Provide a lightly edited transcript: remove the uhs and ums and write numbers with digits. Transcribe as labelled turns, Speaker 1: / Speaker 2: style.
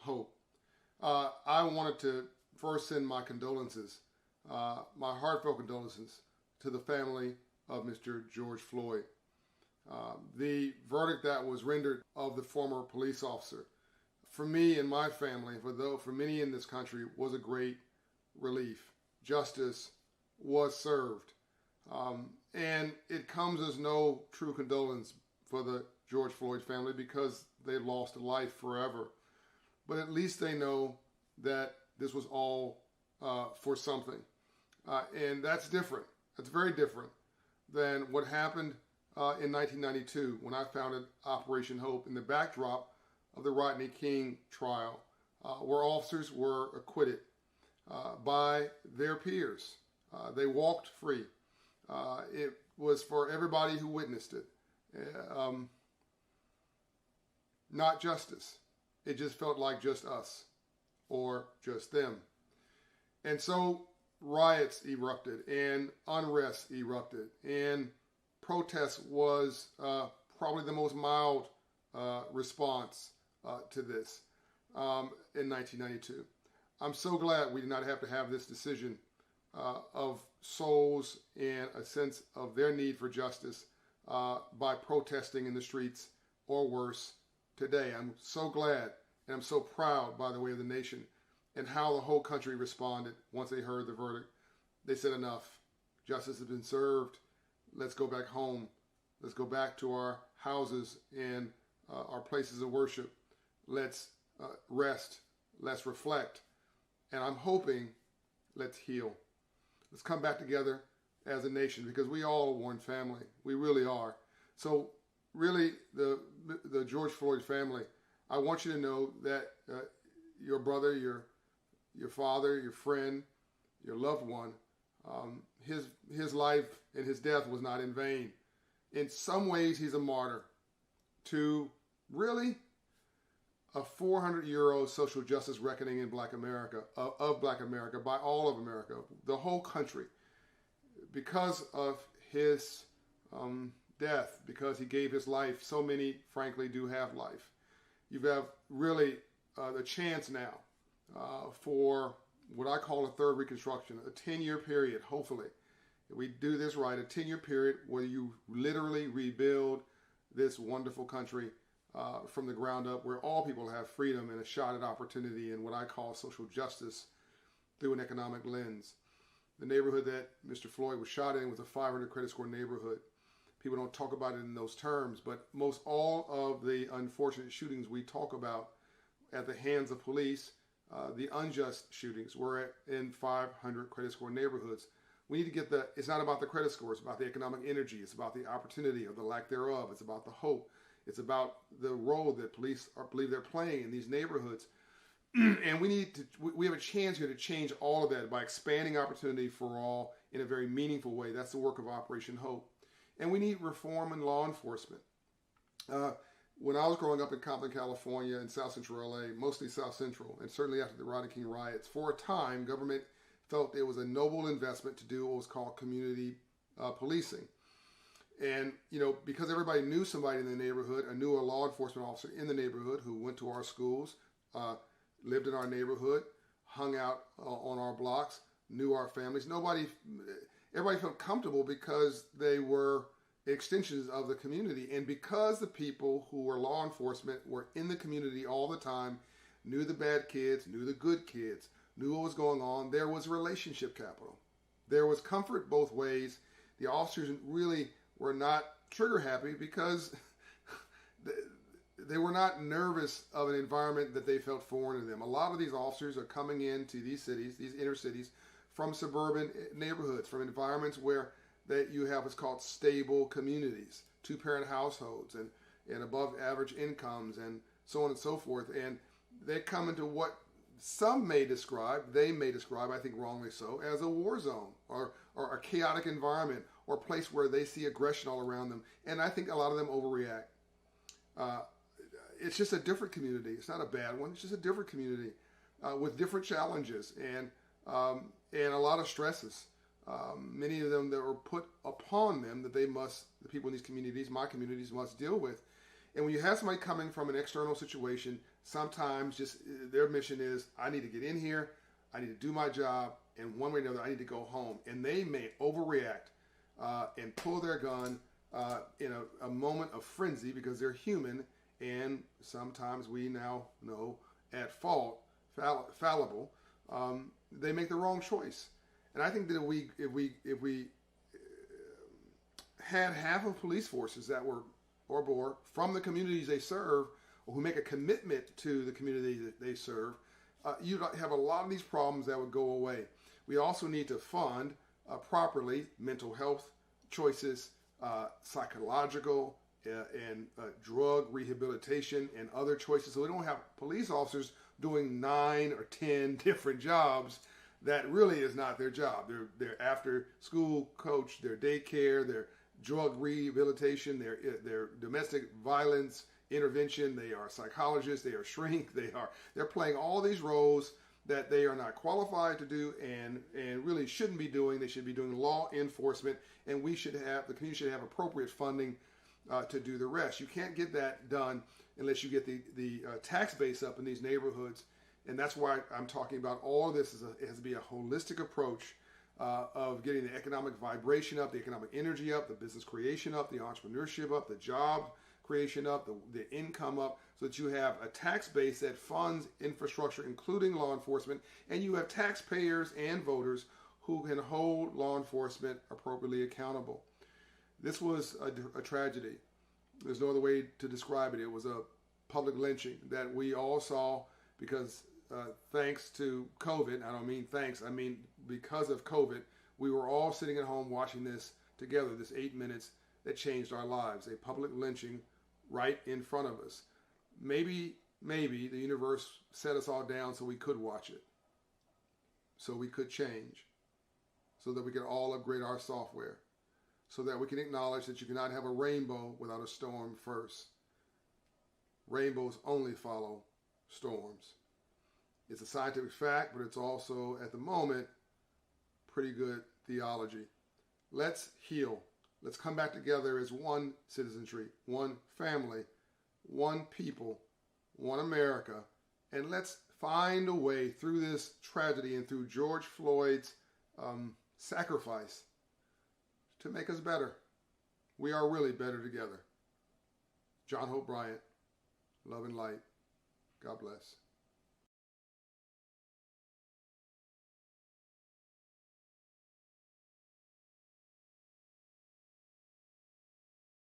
Speaker 1: Hope. I wanted to first send my condolences, my heartfelt condolences to the family of Mr. George Floyd. The verdict that was rendered of the former police officer, for me and my family, for many in this country, was a great relief. Justice was served. And it comes as no true condolence for the George Floyd family because they lost a life forever. But at least they know that this was all for something. And that's different. That's very different than what happened in 1992 when I founded Operation Hope in the backdrop of the Rodney King trial, where officers were acquitted by their peers. They walked free. It was for everybody who witnessed it. Not justice. It just felt like just us or just them. And so riots erupted and unrest erupted and protest was probably the most mild response to this in 1992. I'm so glad we did not have to have this decision of souls and a sense of their need for justice by protesting in the streets or worse today. I'm so glad and I'm so proud, by the way, of the nation and how the whole country responded once they heard the verdict. They said enough. Justice has been served. Let's go back home. Let's go back to our houses and our places of worship. Let's rest. Let's reflect. And I'm hoping let's heal. Let's come back together as a nation because we all are one family. We really are. So really, the George Floyd family, I want you to know that your brother, your father, your friend, your loved one, his life and his death was not in vain. In some ways, he's a martyr to really a 400-year-old social justice reckoning in Black America, of Black America, by all of America, the whole country. Because of his death, because he gave his life, so many, frankly, do have life. You have really the chance now for what I call a third Reconstruction, a 10-year period, hopefully. If we do this right, a 10-year period where you literally rebuild this wonderful country from the ground up, where all people have freedom and a shot at opportunity and what I call social justice through an economic lens. The neighborhood that Mr. Floyd was shot in was a 500 credit score neighborhood. People don't talk about it in those terms, but most all of the unfortunate shootings we talk about at the hands of police, the unjust shootings, were in 500 credit score neighborhoods. We need to get it's not about the credit score, it's about the economic energy, it's about the opportunity or the lack thereof, it's about the hope, it's about the role that police believe they're playing in these neighborhoods. And we have a chance here to change all of that by expanding opportunity for all in a very meaningful way. That's the work of Operation Hope. And we need reform in law enforcement. When I was growing up in Compton, California, in South Central LA, mostly South Central, and certainly after the Rodney King riots, for a time, government felt it was a noble investment to do what was called community policing. And, because everybody knew somebody in the neighborhood, or knew a law enforcement officer in the neighborhood who went to our schools, lived in our neighborhood, hung out on our blocks, knew our families. Everybody felt comfortable because they were extensions of the community. And because the people who were law enforcement were in the community all the time, knew the bad kids, knew the good kids, knew what was going on, there was relationship capital. There was comfort both ways. The officers really were not trigger happy because they were not nervous of an environment that they felt foreign to them. A lot of these officers are coming into these cities, these inner cities, from suburban neighborhoods, from environments where that you have what's called stable communities, two-parent households and above average incomes and so on and so forth. And they come into what some may describe, I think wrongly so, as a war zone or a chaotic environment or a place where they see aggression all around them. And I think a lot of them overreact. It's just a different community. It's not a bad one. It's just a different community with different challenges and a lot of stresses. Many of them that were put upon them that the people in these communities, my communities, must deal with. And when you have somebody coming from an external situation, sometimes just their mission is, I need to get in here, I need to do my job, and one way or another, I need to go home. And they may overreact and pull their gun in a moment of frenzy because they're human, and sometimes we now know at fault, fallible, they make the wrong choice. And I think that if we had half of police forces that were or more from the communities they serve, or who make a commitment to the community that they serve, you'd have a lot of these problems that would go away. We also need to fund properly mental health choices, psychological and drug rehabilitation and other choices. So we don't have police officers doing 9 or 10 different jobs. That really is not their job. They're after school coach, their daycare, their drug rehabilitation, their domestic violence intervention. They are psychologists. They are shrink. They're playing all these roles that they are not qualified to do and really shouldn't be doing. They should be doing law enforcement, and the community should have appropriate funding to do the rest. You can't get that done unless you get the tax base up in these neighborhoods, and that's why I'm talking about all of this. It has to be a holistic approach of getting the economic vibration up, the economic energy up, the business creation up, the entrepreneurship up, the job creation up, the income up, so that you have a tax base that funds infrastructure, including law enforcement, and you have taxpayers and voters who can hold law enforcement appropriately accountable. This was a tragedy. There's no other way to describe it. It was a public lynching that we all saw because thanks to COVID, I don't mean thanks, I mean because of COVID, we were all sitting at home watching this together, this 8 minutes that changed our lives, a public lynching right in front of us. Maybe the universe set us all down so we could watch it, so we could change, so that we could all upgrade our software, so that we can acknowledge that you cannot have a rainbow without a storm first. Rainbows only follow storms. It's a scientific fact, but it's also, at the moment, pretty good theology. Let's heal. Let's come back together as one citizenry, one family, one people, one America, and let's find a way through this tragedy and through George Floyd's sacrifice to make us better. We are really better together. John Hope Bryant, love and light. God bless.